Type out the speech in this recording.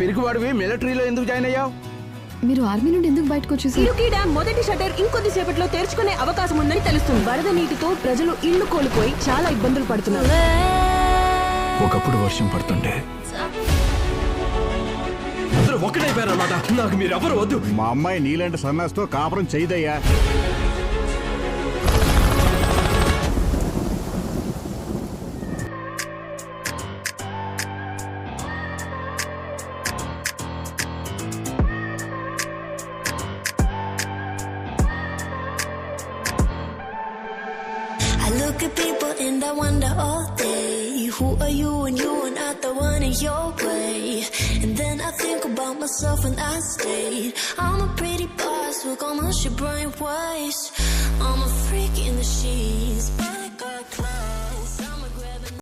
పిరికివాడివి మిలిటరీలో ఎందుకు జాయిన్ అయ్యావు? మీరు ఆర్మీ నుండి ఎందుకు బయటకు వచ్చేసారు? ఇరుకీ డ్యాం మొదటి షట్టర్ ఇంకొద్ది సేపట్లో తెరుచుకునే అవకాశం ఉందని తెలుస్తుంది. వరద నీటితో ప్రజలు ఇళ్లు కోల్పోయి చాలా ఇబ్బందులు పడుతున్నారు. ఒకప్పుడు వర్షం పడుతుంటే అందరూ ఒక్కటైపోయారన్నమాట. నాకు మీరు ఎవరు వద్దు. మా అమ్మాయి నీలాంటి సన్నాస్తో కాపురం చేయదయ్యా. I look at people and I wonder all day, who are you and you are not the one in your way. And then I think about myself and I stayed. I'm a pretty boss, look on my shit bright waist. I'm a freak in the sheets, back got clothes.